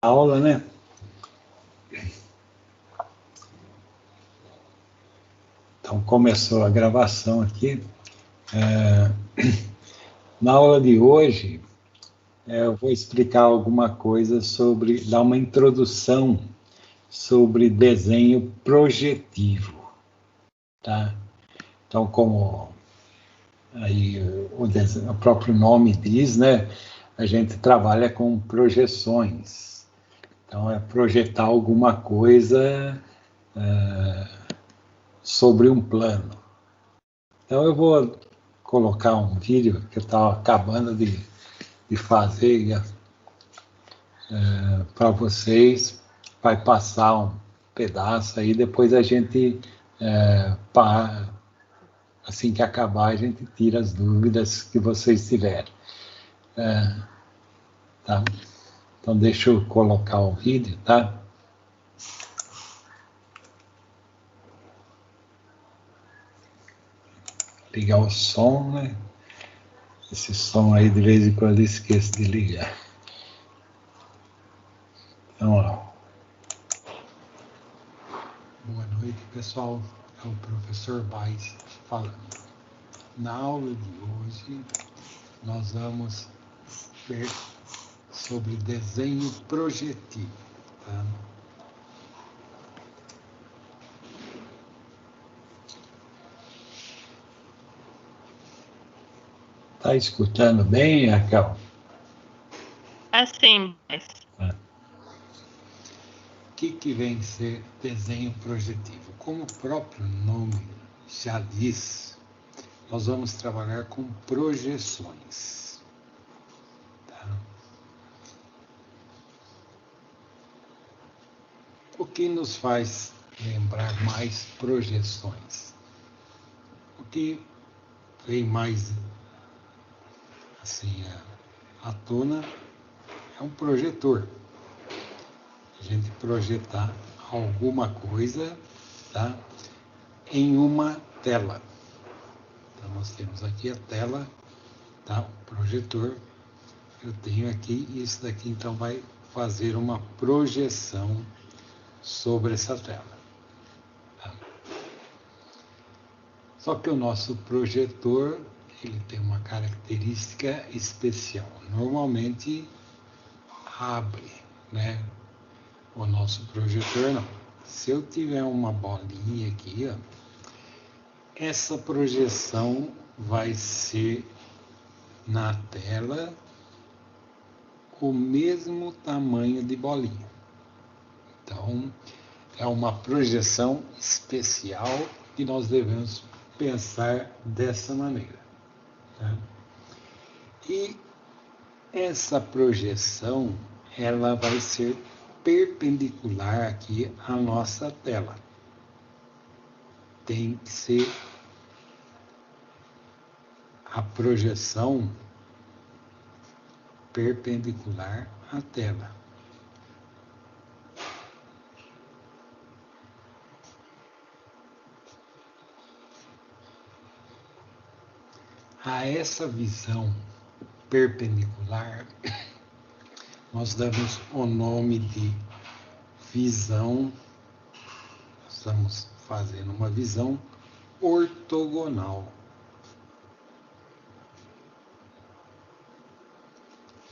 aula, né? Então, começou a gravação aqui. Na aula de hoje, eu vou explicar alguma coisa sobre, dar uma introdução sobre desenho projetivo, tá? Então, como aí o próprio nome diz, né? A gente trabalha com projeções. Então, é projetar alguma coisa sobre um plano. Então, eu vou colocar um vídeo que eu estava acabando de fazer para vocês. Vai passar um pedaço aí, depois a gente, assim que acabar, a gente tira as dúvidas que vocês tiverem. Tá? Então, deixa eu colocar o vídeo, tá? Ligar o som, né? Esse som aí, de vez em quando, eu esqueço de ligar. Então, ó. Boa noite, pessoal. É o professor Baez falando. Na aula de hoje, nós vamos ver sobre desenho projetivo. Tá? Tá escutando bem, Raquel? Assim, mas... O que vem ser desenho projetivo? Como o próprio nome já diz, nós vamos trabalhar com projeções. Tá? O que nos faz lembrar mais projeções? O que vem mais assim à tona é um projetor. A gente projetar alguma coisa, tá, em uma tela. Então, nós temos aqui a tela, tá, o projetor. Eu tenho aqui, isso daqui então vai fazer uma projeção sobre essa tela. Tá? Só que o nosso projetor, ele tem uma característica especial. Normalmente abre, né? O nosso projetor não. Se eu tiver uma bolinha aqui, ó, essa projeção vai ser na tela o mesmo tamanho de bolinha. Então, é uma projeção especial que nós devemos pensar dessa maneira. Tá? E essa projeção, ela vai ser perpendicular aqui à nossa tela. Tem que ser a projeção perpendicular à tela. A essa visão perpendicular, nós damos o nome de visão. Estamos fazendo uma visão ortogonal.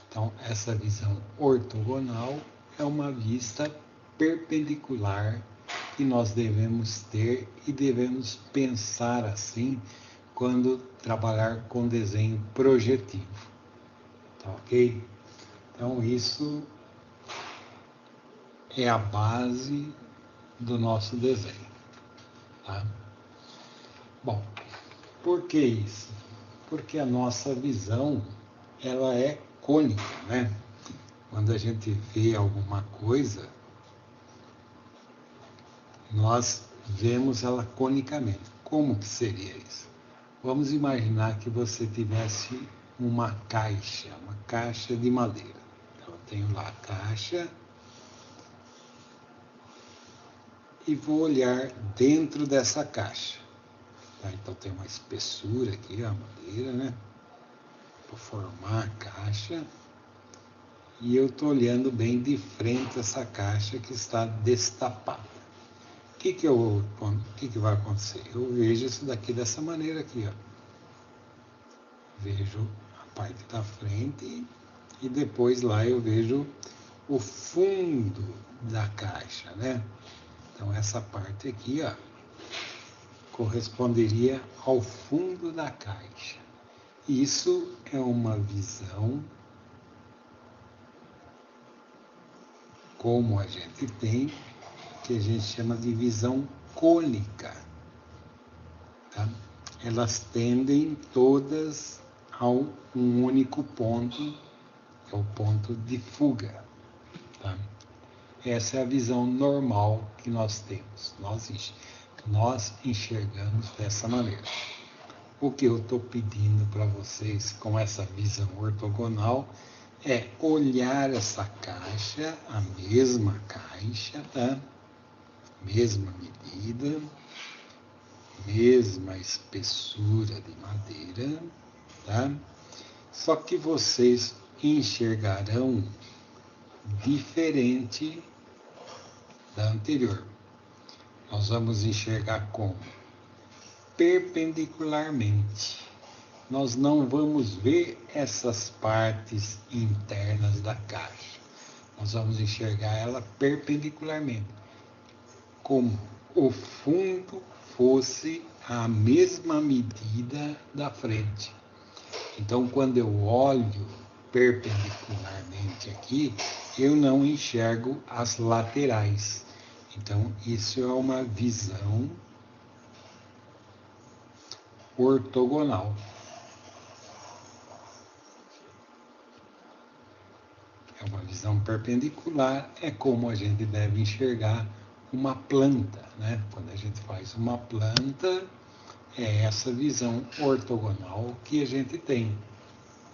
Então, essa visão ortogonal é uma vista perpendicular que nós devemos ter e devemos pensar assim quando trabalhar com desenho projetivo. Tá ok? Então, isso é a base do nosso desenho. Tá? Bom, por que isso? Porque a nossa visão, ela é cônica, né? Quando a gente vê alguma coisa, nós vemos ela conicamente. Como que seria isso? Vamos imaginar que você tivesse uma caixa de madeira. Então, eu tenho lá a caixa e vou olhar dentro dessa caixa. Tá? Então, tem uma espessura aqui, a madeira, né? Vou formar a caixa e eu estou olhando bem de frente essa caixa que está destapada. O que vai acontecer? Eu vejo isso daqui dessa maneira aqui, ó. Vejo a parte da frente e depois lá eu vejo o fundo da caixa, né? Então essa parte aqui, ó, corresponderia ao fundo da caixa. Isso é uma visão como a gente tem, que a gente chama de visão cônica. Tá? Elas tendem todas a um único ponto, que é o ponto de fuga. Tá? Essa é a visão normal que nós temos. Nós enxergamos dessa maneira. O que eu estou pedindo para vocês com essa visão ortogonal é olhar essa caixa, a mesma caixa, tá? Mesma medida, mesma espessura de madeira, tá? Só que vocês enxergarão diferente da anterior. Nós vamos enxergar como? Perpendicularmente. Nós não vamos ver essas partes internas da caixa. Nós vamos enxergar ela perpendicularmente, como o fundo fosse a mesma medida da frente. Então, quando eu olho perpendicularmente aqui, eu não enxergo as laterais. Então, isso é uma visão ortogonal. É uma visão perpendicular, é como a gente deve enxergar uma planta, né? Quando a gente faz uma planta, é essa visão ortogonal que a gente tem.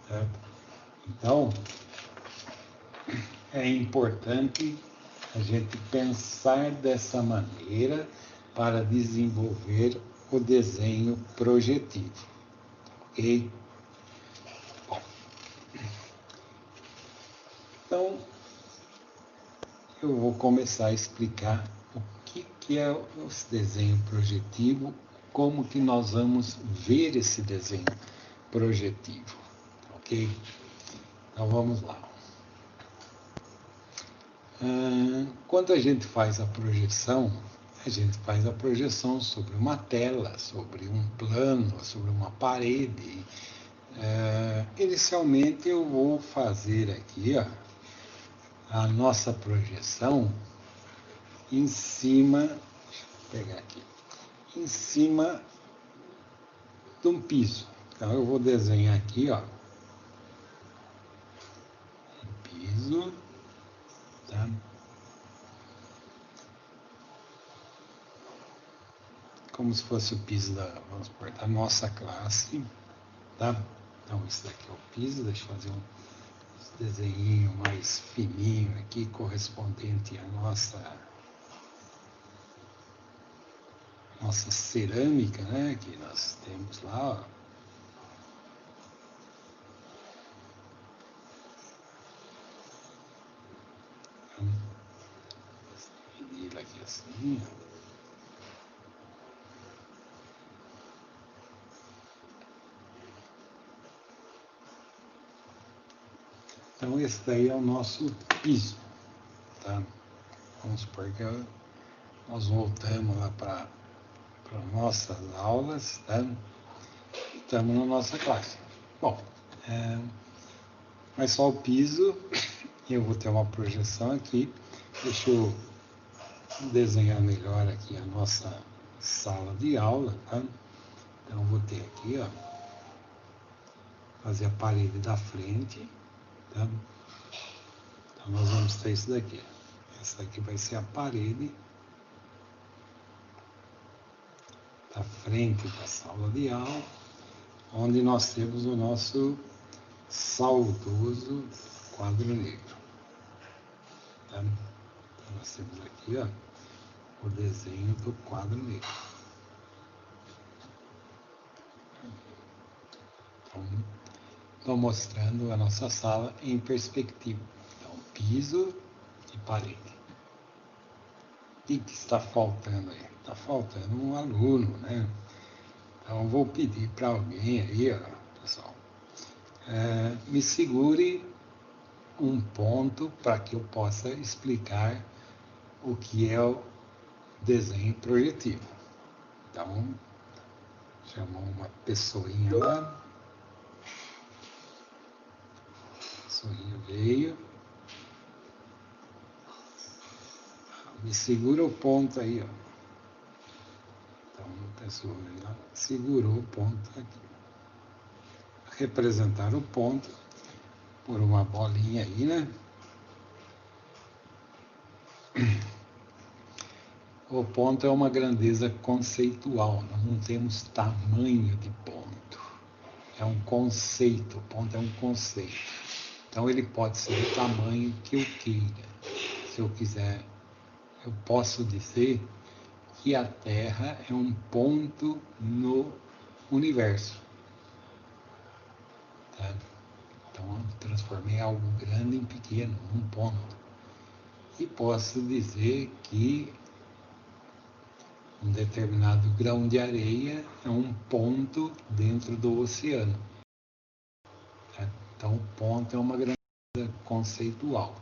Certo? Então, é importante a gente pensar dessa maneira para desenvolver o desenho projetivo. Ok? Bom, então, eu vou começar a explicar o que é o desenho projetivo, como que nós vamos ver esse desenho projetivo. Ok? Então, vamos lá. Quando a gente faz a projeção sobre uma tela, sobre um plano, sobre uma parede. Inicialmente eu vou fazer aqui, ó, a nossa projeção em cima, deixa eu pegar aqui, em cima de um piso. Então eu vou desenhar aqui, ó, um piso, tá? Como se fosse o piso vamos supor, da nossa classe, tá? Então esse daqui é o piso, deixa eu fazer um desenho mais fininho aqui, correspondente à nossa cerâmica, né, que nós temos lá, ó. Dividir aqui assim, ó. Então esse daí é o nosso piso, tá? Vamos supor que nós voltamos lá para nossas aulas, tá? Estamos na nossa classe. Bom, mas só o piso, eu vou ter uma projeção aqui. Deixa eu desenhar melhor aqui a nossa sala de aula, tá? Então eu vou ter aqui, ó, fazer a parede da frente, tá? Então nós vamos ter isso daqui. Essa daqui vai ser a parede da frente da sala de aula, onde nós temos o nosso saudoso quadro negro. Tá? Então nós temos aqui, ó, o desenho do quadro negro. Então, estou mostrando a nossa sala em perspectiva. piso e parede. O que está faltando aí? Está faltando um aluno, né? Então, vou pedir para alguém aí, ó, pessoal, me segure um ponto para que eu possa explicar o que é o desenho projetivo. Então, chamou uma pessoinha lá, a pessoinha veio, me segura o ponto aí, ó. Então, a pessoa lá segurou o ponto aqui. Representar o ponto por uma bolinha aí, né? O ponto é uma grandeza conceitual, nós não temos tamanho de ponto. É um conceito, o ponto é um conceito. Então ele pode ser o tamanho que eu queira. Se eu quiser, eu posso dizer que a Terra é um ponto no universo. Tá? Então eu transformei algo grande em pequeno, um ponto. E posso dizer que um determinado grão de areia é um ponto dentro do oceano. Tá? Então, o ponto é uma grandeza conceitual.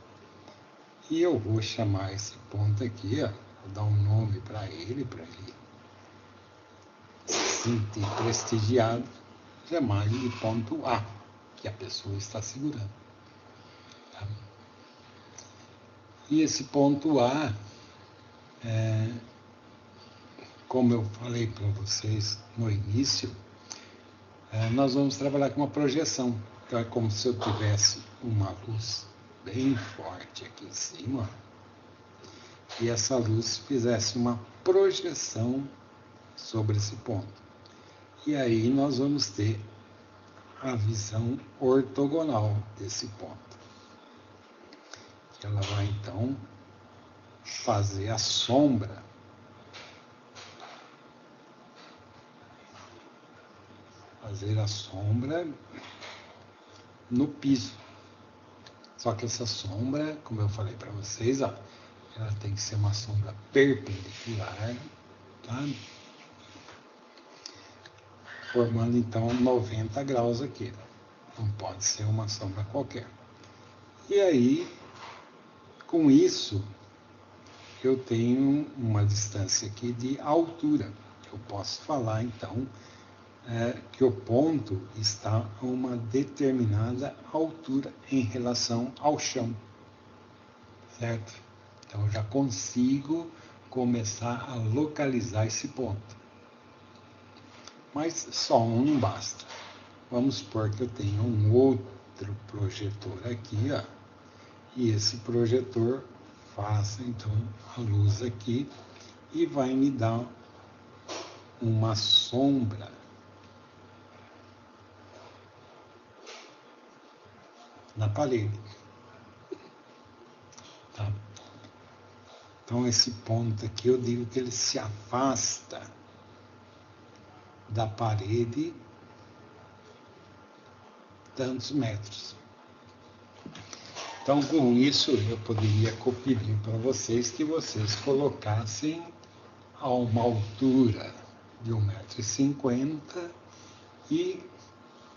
E eu vou chamar esse ponto aqui, ó, vou dar um nome para ele se sentir prestigiado, chamar ele de ponto A, que a pessoa está segurando. Tá? E esse ponto A, como eu falei para vocês no início, nós vamos trabalhar com uma projeção. Então é como se eu tivesse uma luz bem forte aqui em cima, e essa luz fizesse uma projeção sobre esse ponto. E aí nós vamos ter a visão ortogonal desse ponto. Ela vai então fazer a sombra no piso. Só que essa sombra, como eu falei para vocês, ó, ela tem que ser uma sombra perpendicular, tá? Formando então 90 graus aqui. Não pode ser uma sombra qualquer. E aí, com isso, eu tenho uma distância aqui de altura. Eu posso falar então que o ponto está a uma determinada altura em relação ao chão, certo? Então eu já consigo começar a localizar esse ponto. Mas só um não basta. Vamos supor que eu tenho um outro projetor aqui, ó, e esse projetor faça então a luz aqui e vai me dar uma sombra na parede. Tá? Então esse ponto aqui eu digo que ele se afasta da parede tantos metros. Então com isso eu poderia pedir para vocês que vocês colocassem a uma altura de 1,50 m e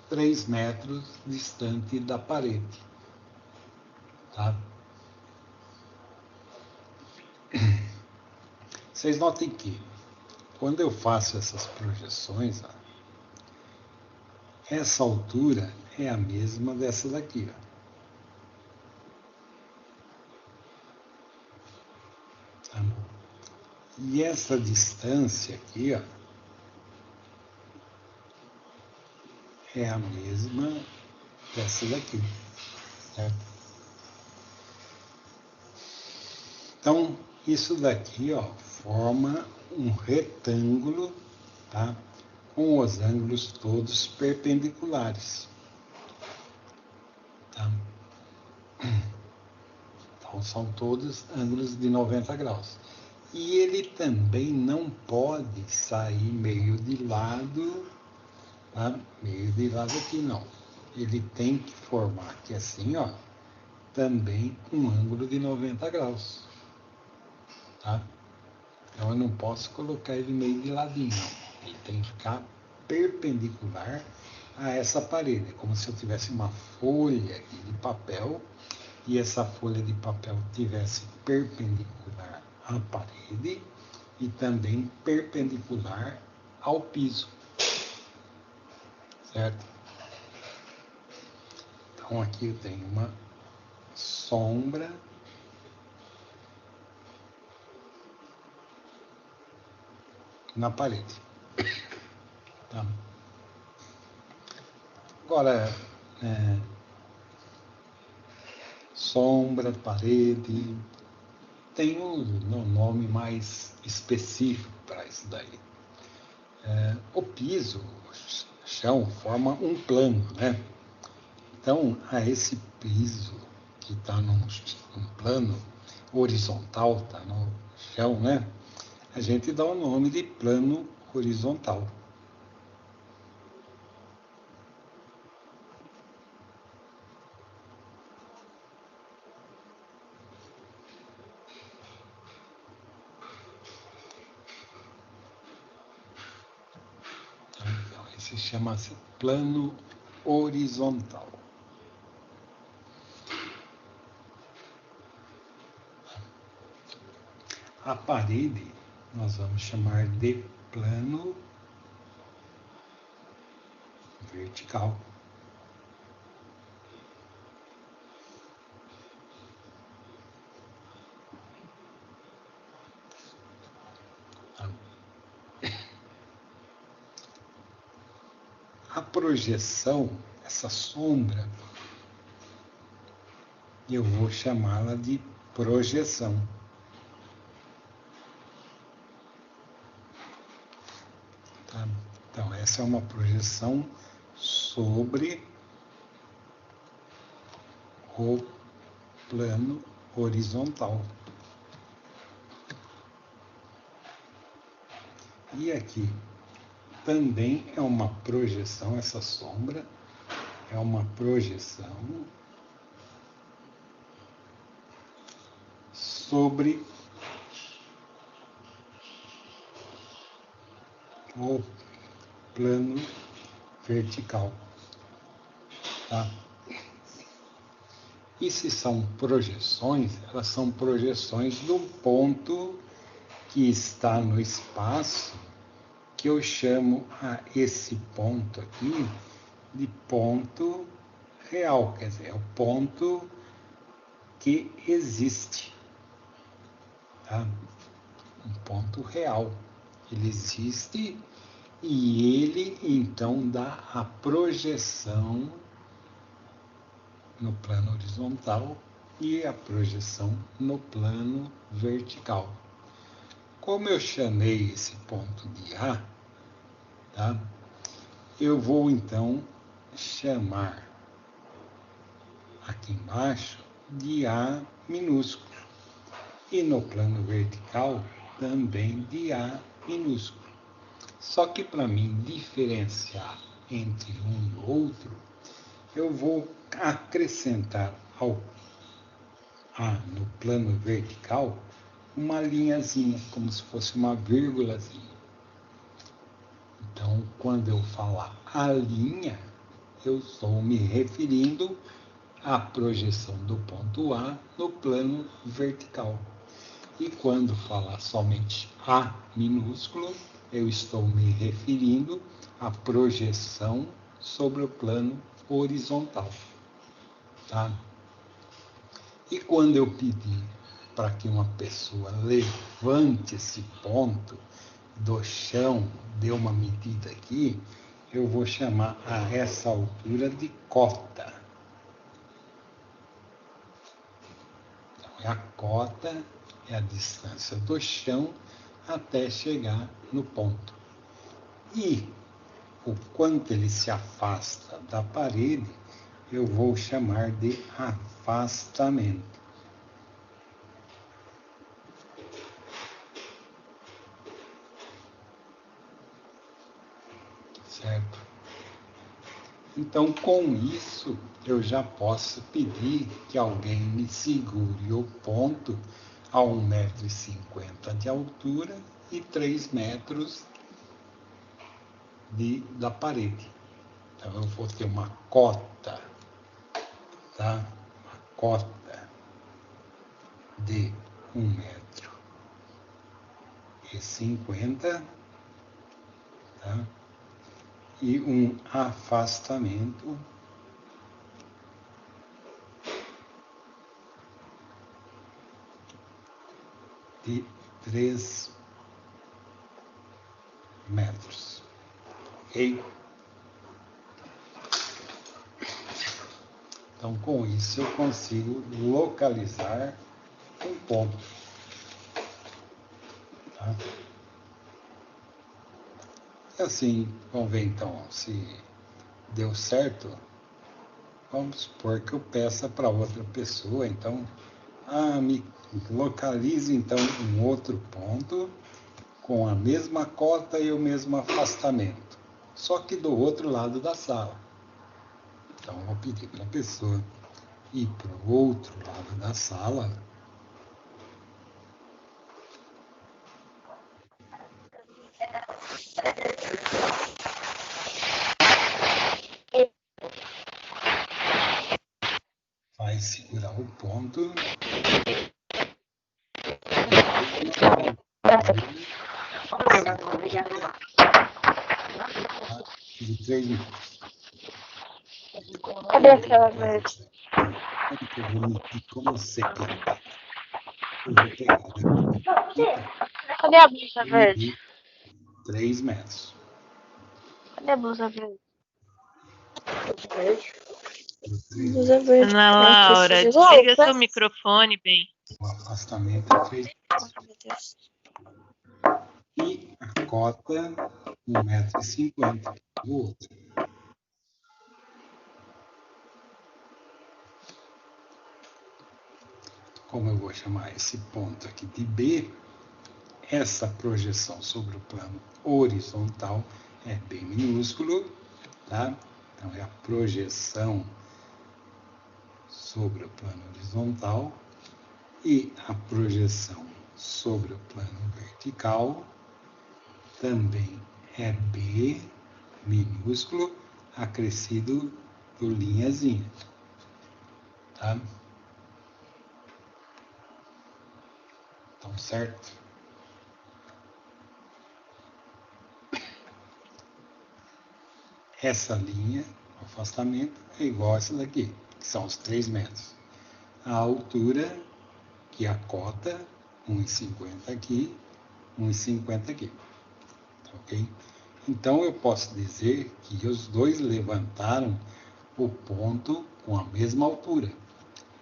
3 metros distante da parede. Tá? Vocês notem que, quando eu faço essas projeções, ó, essa altura é a mesma dessa daqui. Ó. Tá? E essa distância aqui, ó, é a mesma dessa daqui. Certo? Então, isso daqui, ó, forma um retângulo, tá? Com os ângulos todos perpendiculares. Tá? Então, são todos ângulos de 90 graus. E ele também não pode sair meio de lado, tá? Meio de lado aqui não. Ele tem que formar aqui assim, ó, também um ângulo de 90 graus. Tá? Então eu não posso colocar ele meio de ladinho, não. Ele tem que ficar perpendicular a essa parede. É como se eu tivesse uma folha aqui de papel e essa folha de papel tivesse perpendicular à parede e também perpendicular ao piso. Certo? Então aqui eu tenho uma sombra na parede. Tá? Agora, sombra, parede, tem um nome mais específico para isso daí. O piso, o chão, forma um plano, né? Então, a esse piso que está num plano horizontal, está no chão, né? A gente dá o nome de plano horizontal. Então, esse chama-se plano horizontal. A parede nós vamos chamar de plano vertical. A projeção, essa sombra, eu vou chamá-la de projeção. Tá? Então, essa é uma projeção sobre o plano horizontal. E aqui também é uma projeção, essa sombra é uma projeção sobre o plano vertical. Tá? E se são projeções, elas são projeções do ponto que está no espaço, que eu chamo a esse ponto aqui de ponto real, quer dizer, é o ponto que existe. Tá? Um ponto real. Ele existe e ele então dá a projeção no plano horizontal e a projeção no plano vertical. Como eu chamei esse ponto de A, tá? Eu vou então chamar aqui embaixo de A minúsculo e no plano vertical também de A minúsculo. Só que para mim diferenciar entre um e outro, eu vou acrescentar ao A no plano vertical uma linhazinha, como se fosse uma vírgulazinha. Então, quando eu falar a linha, eu estou me referindo à projeção do ponto A no plano vertical. E quando falar somente A minúsculo, eu estou me referindo à projeção sobre o plano horizontal. Tá? E quando eu pedir para que uma pessoa levante esse ponto do chão, dê uma medida aqui, eu vou chamar a essa altura de cota. Então, a cota é a distância do chão até chegar no ponto. E o quanto ele se afasta da parede, eu vou chamar de afastamento. Certo? Então, com isso, eu já posso pedir que alguém me segure o ponto a 1,50 m de altura e 3 metros da parede. Então, eu vou ter uma cota, tá? Uma cota de 1,50 m, tá? E um afastamento de 3 metros. Ok? Então, com isso, eu consigo localizar um ponto. Tá? E assim, vamos ver então se deu certo. Vamos supor que eu peça para outra pessoa, então, me localize então um outro ponto com a mesma cota e o mesmo afastamento, só que do outro lado da sala. Então, eu vou pedir para a pessoa ir para o outro lado da sala. Vai segurar o ponto. De 3 minutos. Cadê aquela verde? Eu vou medir como você quer. Eu vou pegar daqui. Cadê a blusa verde? 3 metros. Cadê a blusa verde? Blusa verde. Ana Laura, desliga seu microfone, bem. O afastamento é 3 metros. E a cota, 1,50 m do outro. Como eu vou chamar esse ponto aqui de B, essa projeção sobre o plano horizontal é bem minúsculo, tá? Então, é a projeção sobre o plano horizontal e a projeção sobre o plano vertical também é B minúsculo acrescido por linhazinha, tá? Então, certo? Essa linha, o afastamento, é igual a essa daqui, que são os 3 metros. A altura, que é a cota, 1,50 aqui, 1,50 aqui. Ok? Então, eu posso dizer que os dois levantaram o ponto com a mesma altura.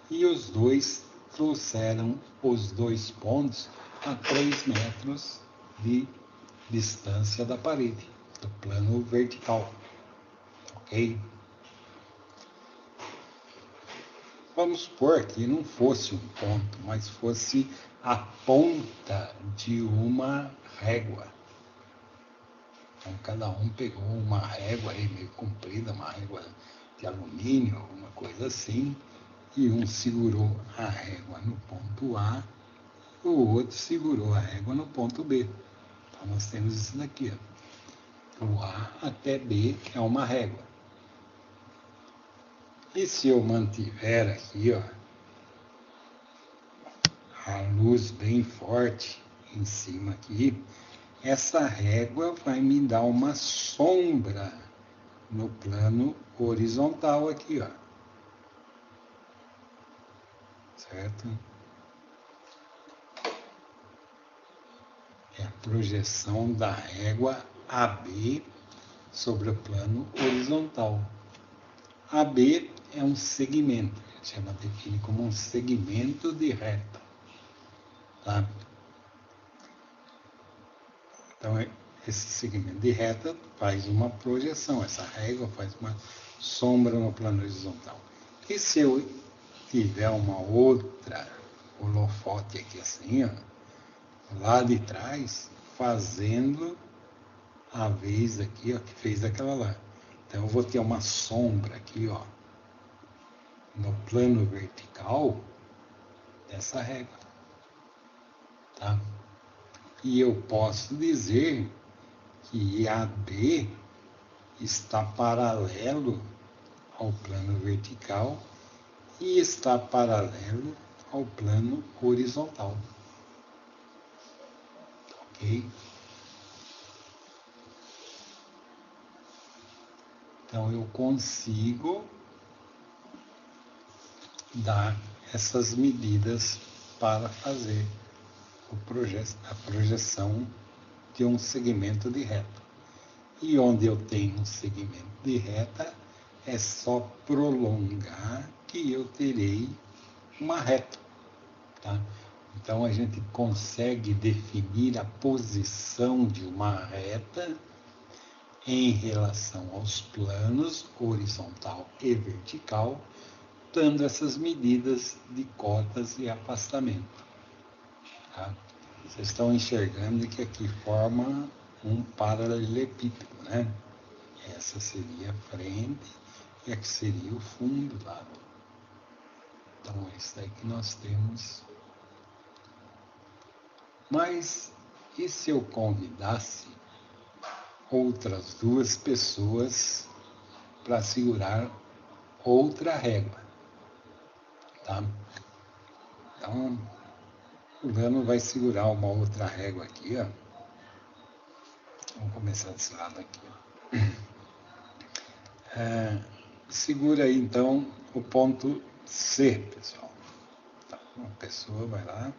E os dois trouxeram os dois pontos a 3 metros de distância da parede, do plano vertical. Ok? Vamos supor que não fosse um ponto, mas fosse a ponta de uma régua. Então, cada um pegou uma régua aí meio comprida, uma régua de alumínio, alguma coisa assim, e um segurou a régua no ponto A, o outro segurou a régua no ponto B. Então, nós temos isso daqui. Ó. O A até B é uma régua. E se eu mantiver aqui, ó, a luz bem forte em cima aqui, essa régua vai me dar uma sombra no plano horizontal aqui, ó. Certo? É a projeção da régua AB sobre o plano horizontal. AB é um segmento, a gente define como um segmento de reta. Tá? Então, esse segmento de reta faz uma projeção, essa régua faz uma sombra no plano horizontal. E se eu tiver uma outra holofote aqui assim, ó, lá de trás, fazendo a vez aqui, ó, que fez aquela lá. Então eu vou ter uma sombra aqui, ó, no plano vertical dessa régua, tá? E eu posso dizer que AD está paralelo ao plano vertical e está paralelo ao plano horizontal. Ok? Então eu consigo dar essas medidas para fazer a projeção de um segmento de reta. E onde eu tenho um segmento de reta, é só prolongar que eu terei uma reta. Tá? Então a gente consegue definir a posição de uma reta em relação aos planos horizontal e vertical, dando essas medidas de cotas e afastamento. Tá? Vocês estão enxergando que aqui forma um paralelepípedo, né? Essa seria a frente e aqui seria o fundo do lado. Então é isso aí que nós temos. Mas e se eu convidasse outras duas pessoas para segurar outra régua? Tá? Então, o Lano vai segurar uma outra régua aqui, ó. Vamos começar desse lado aqui, ó. Segura aí, então, o ponto C, pessoal. Tá, uma pessoa vai lá.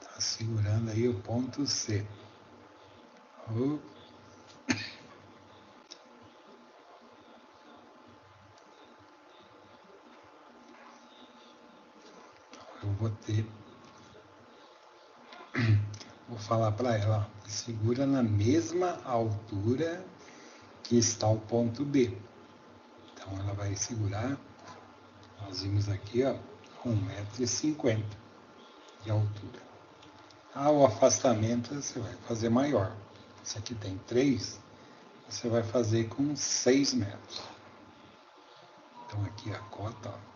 Tá segurando aí o ponto C. Eu vou falar para ela, ó, segura na mesma altura que está o ponto B. Então ela vai segurar, nós vimos aqui, ó, 1,50 m de altura. O afastamento você vai fazer maior. Esse aqui tem 3, você vai fazer com 6 metros. Então aqui a cota, ó,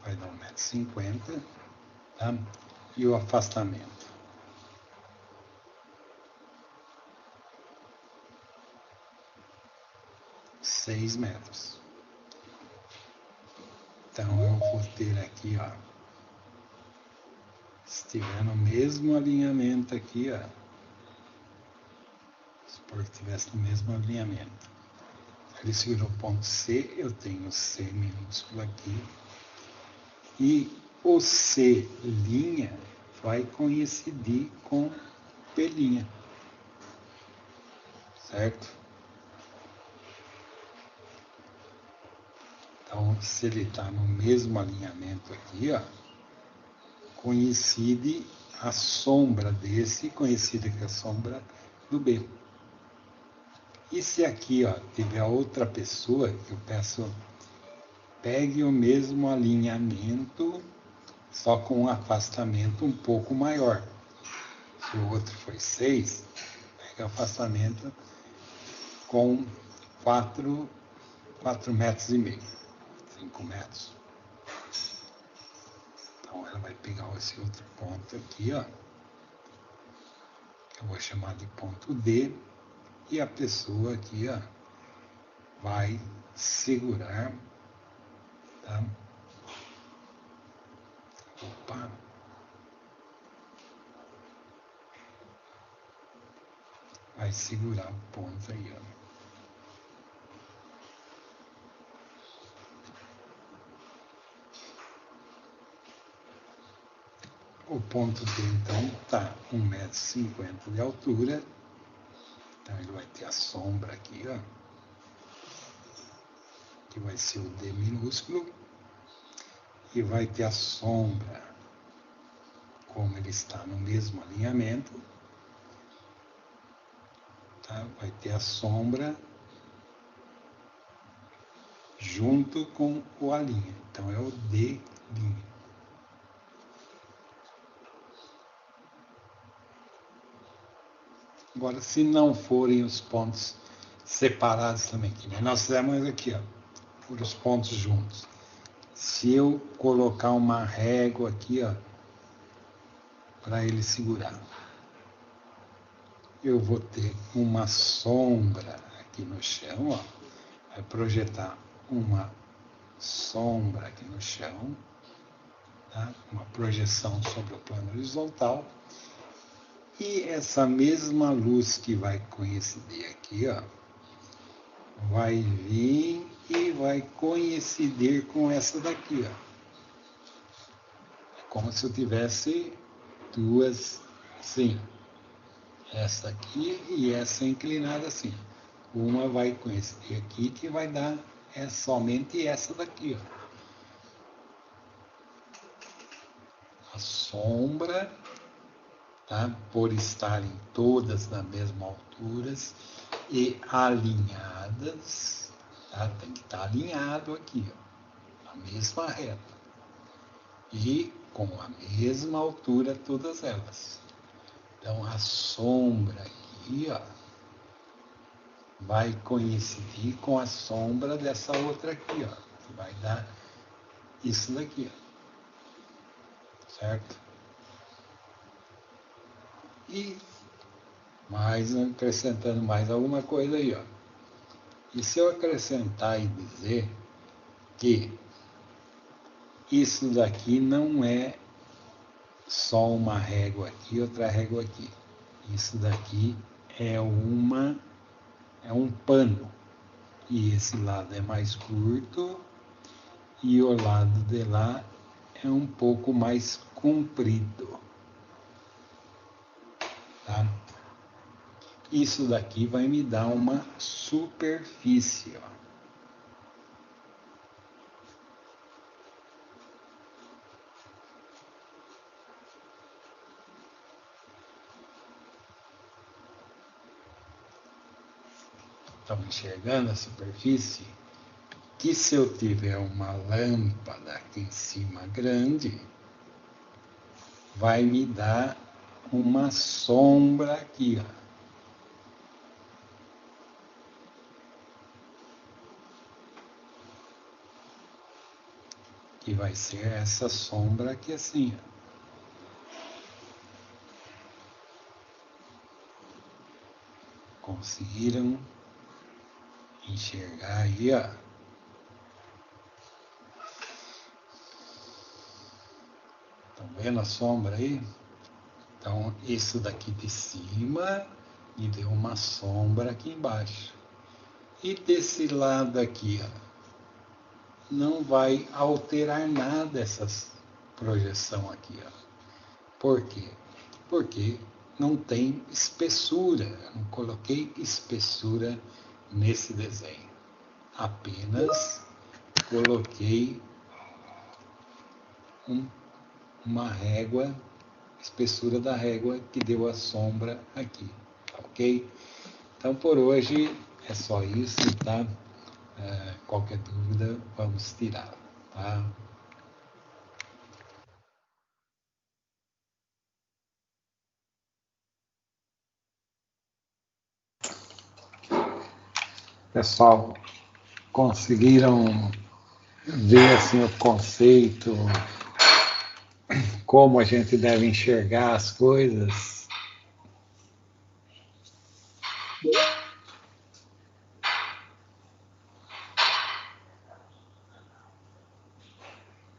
vai dar 1,50 m, tá? E o afastamento? Seis metros. Então eu vou ter aqui, ó, se estiver no mesmo alinhamento aqui, ó, supor que estivesse no mesmo alinhamento. Ele segurou o ponto C, eu tenho C minúsculo aqui, e o C' vai coincidir com P', certo? Então, se ele está no mesmo alinhamento aqui, ó, coincide a sombra desse, coincide com a sombra do B. E se aqui, ó, tiver outra pessoa, eu peço, pegue o mesmo alinhamento, só com um afastamento um pouco maior. Se o outro foi 6, pega afastamento com 4,5 metros, 5 metros. Então ela vai pegar esse outro ponto aqui, ó, que eu vou chamar de ponto D, e a pessoa aqui, ó, vai segurar, tá? Opa! Vai segurar o ponto aí, ó. O ponto D, então, está 1,50 m de altura. Então, ele vai ter a sombra aqui, ó, que vai ser o D minúsculo. E vai ter a sombra, como ele está no mesmo alinhamento, tá? Vai ter a sombra junto com o A'. Então, é o D'. Agora, se não forem os pontos separados também, que nem nós fizemos aqui, ó, por os pontos juntos. Se eu colocar uma régua aqui, ó, para ele segurar, eu vou ter uma sombra aqui no chão, ó, vai projetar uma sombra aqui no chão, tá? Uma projeção sobre o plano horizontal, e essa mesma luz que vai coincidir aqui, ó, vai vir e vai coincidir com essa daqui, ó. É como se eu tivesse duas, assim, essa aqui e essa inclinada assim. Uma vai coincidir aqui, que vai dar somente essa daqui, ó. A sombra, tá? Por estarem todas na mesma altura e alinhadas, tá? Tem que estar alinhado aqui, ó, a mesma reta e com a mesma altura todas elas. Então a sombra aqui, ó, vai coincidir com a sombra dessa outra aqui, ó, que vai dar isso daqui, ó, certo? E mais, acrescentando mais alguma coisa aí, ó. E se eu acrescentar e dizer que isso daqui não é só uma régua aqui e outra régua aqui. Isso daqui é um pano. E esse lado é mais curto e o lado de lá é um pouco mais comprido. Tá? Isso daqui vai me dar uma superfície, ó. Estão enxergando a superfície? Que se eu tiver uma lâmpada aqui em cima grande, vai me dar uma sombra aqui, ó. Que vai ser essa sombra aqui assim, ó. Conseguiram enxergar aí, ó? Estão vendo a sombra aí? Então, isso daqui de cima me deu uma sombra aqui embaixo. E desse lado aqui, ó, não vai alterar nada essa projeção aqui, ó. Por quê? Porque não tem espessura. Eu não coloquei espessura nesse desenho. Apenas coloquei uma régua, espessura da régua que deu a sombra aqui, ok? Então, por hoje é só isso, tá? Qualquer dúvida, vamos tirar, tá? Pessoal, conseguiram ver assim o conceito, como a gente deve enxergar as coisas?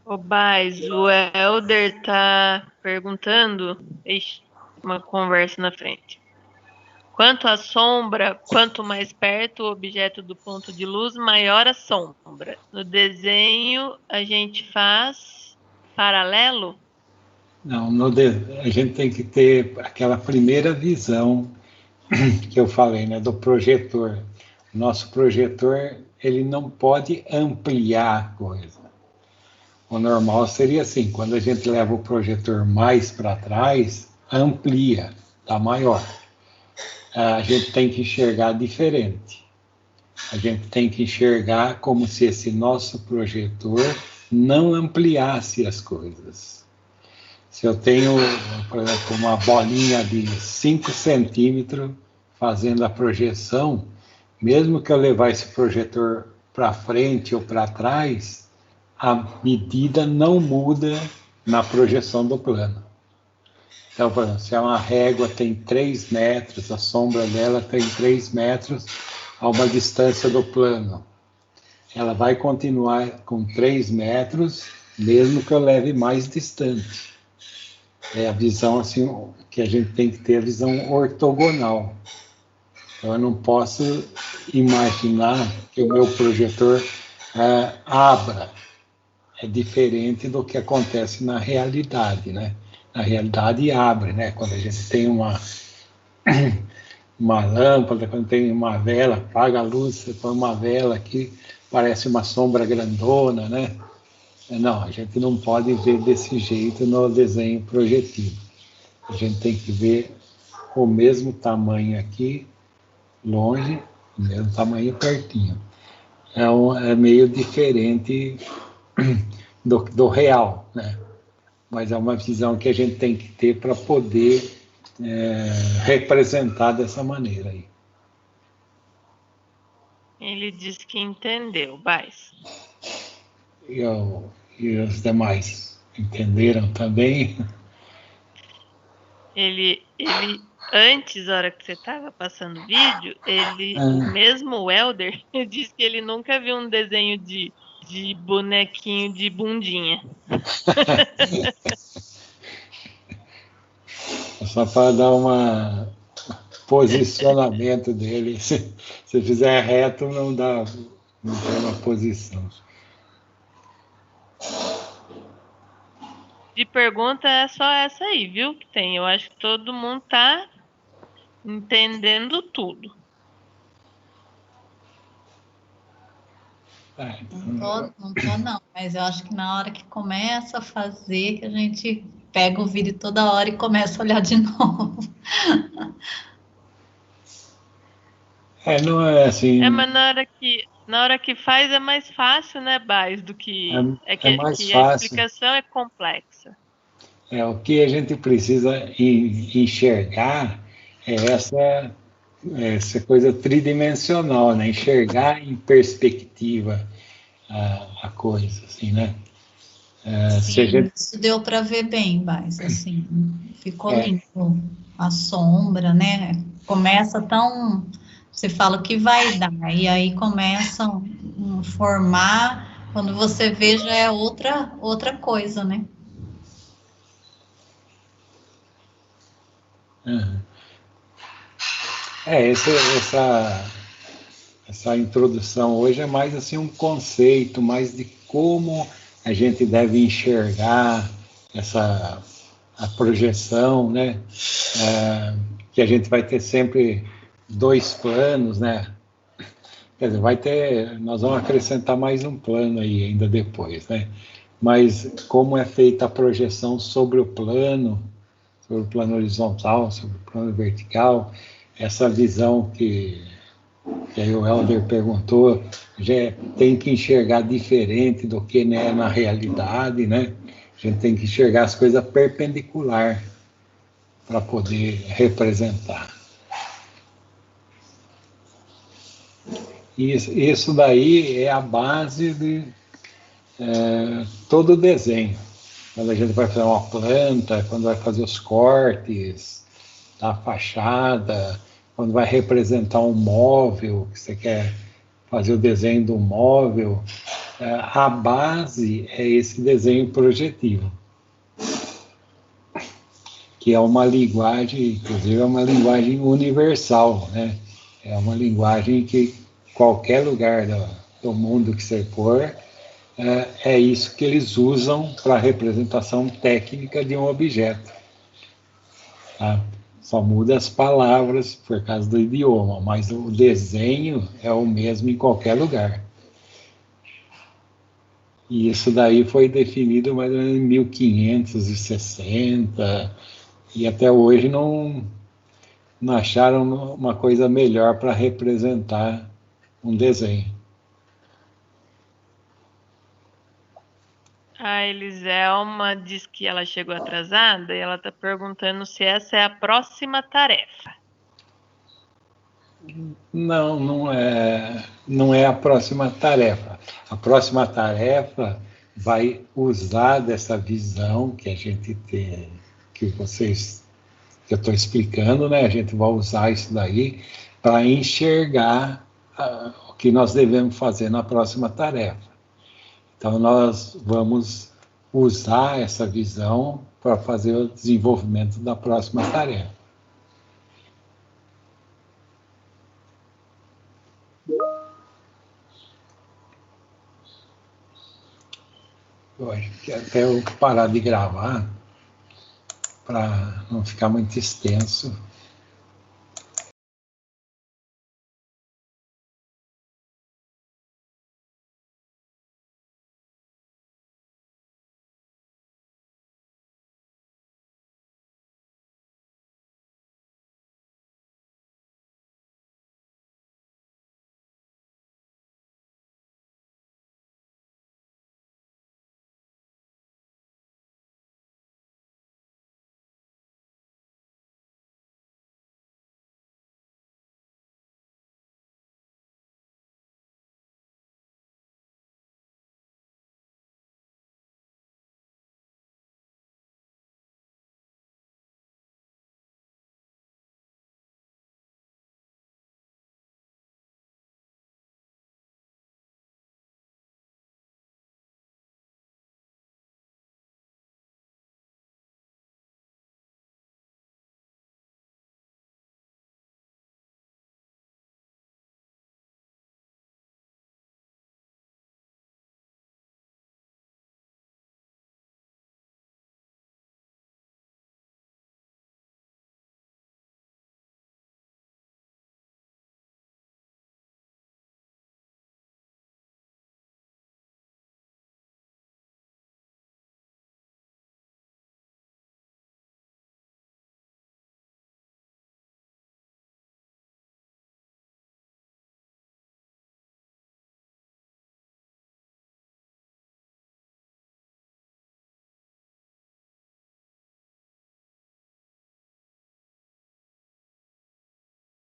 Ô, Bais, o Helder tá perguntando, ixi, uma conversa na frente. Quanto à sombra, quanto mais perto o objeto do ponto de luz, maior a sombra. No desenho, a gente faz paralelo? Não, a gente tem que ter aquela primeira visão que eu falei, né, do projetor. O nosso projetor, ele não pode ampliar a coisa. O normal seria assim, quando a gente leva o projetor mais para trás, amplia, está maior. a gente tem que enxergar diferente. A gente tem que enxergar como se esse nosso projetor não ampliasse as coisas. Se eu tenho, por exemplo, uma bolinha de 5 centímetros fazendo a projeção, mesmo que eu levar esse projetor para frente ou para trás, a medida não muda na projeção do plano. Então, por exemplo, se uma régua tem 3 metros, a sombra dela tem 3 metros a uma distância do plano, ela vai continuar com 3 metros, mesmo que eu leve mais distante. É a visão assim que a gente tem que ter, a visão ortogonal. Então, eu não posso imaginar que o meu projetor abra. É diferente do que acontece na realidade, né? Na realidade abre, né? Quando a gente tem uma lâmpada, quando tem uma vela, apaga a luz, você põe uma vela aqui, parece uma sombra grandona, né? Não, a gente não pode ver desse jeito no desenho projetivo. A gente tem que ver o mesmo tamanho aqui, longe, o mesmo tamanho pertinho. É meio diferente do real, né? Mas é uma visão que a gente tem que ter para poder representar dessa maneira aí. Ele disse que entendeu, Bais. E os demais entenderam também? Ele antes, na hora que você estava passando o vídeo, o mesmo Helder, disse que ele nunca viu um desenho de bonequinho de bundinha. Só para dar um posicionamento dele. Se fizer reto, não tem uma posição. De pergunta é só essa aí, viu? Que tem. Eu acho que todo mundo tá entendendo tudo. Não tô não, mas eu acho que na hora que começa a fazer, que a gente pega o vídeo toda hora e começa a olhar de novo. Não é assim. Mas na hora que faz é mais fácil, né, Bais, do que mais que fácil. A explicação é complexa. O que a gente precisa enxergar é essa coisa tridimensional, né? Enxergar em perspectiva a coisa, assim, né? Sim, isso deu para ver bem, mas assim, ficou limpo. A sombra, né? Começa tão... Você fala o que vai dar, e aí começa a formar, quando você vê já é outra coisa, né? Uhum. Essa introdução hoje é mais assim um conceito, mais de como a gente deve enxergar a projeção, né? Que a gente vai ter sempre 2 planos, né? Quer dizer, nós vamos acrescentar mais um plano aí ainda depois, né? Mas como é feita a projeção sobre o plano horizontal, sobre o plano vertical, essa visão que aí o Helder perguntou, já tem que enxergar diferente do que é na realidade, né? A gente tem que enxergar as coisas perpendicular para poder representar. Isso daí é a base de todo o desenho. Quando a gente vai fazer uma planta, quando vai fazer os cortes da fachada, quando vai representar um móvel, que você quer fazer o desenho do móvel, a base é esse desenho projetivo, que é uma linguagem, inclusive é uma linguagem universal, né? É uma linguagem que qualquer lugar do mundo que você for, é isso que eles usam para a representação técnica de um objeto. Tá? Só muda as palavras por causa do idioma, mas o desenho é o mesmo em qualquer lugar. E isso daí foi definido mais ou menos em 1560, e até hoje não acharam uma coisa melhor para representar um desenho. A Eliselma diz que ela chegou atrasada e ela está perguntando se essa é a próxima tarefa. Não é a próxima tarefa. A próxima tarefa vai usar dessa visão que a gente tem, que eu estou explicando, né? A gente vai usar isso daí para enxergar o que nós devemos fazer na próxima tarefa. Então, nós vamos usar essa visão para fazer o desenvolvimento da próxima tarefa. Eu acho que até eu parar de gravar, para não ficar muito extenso.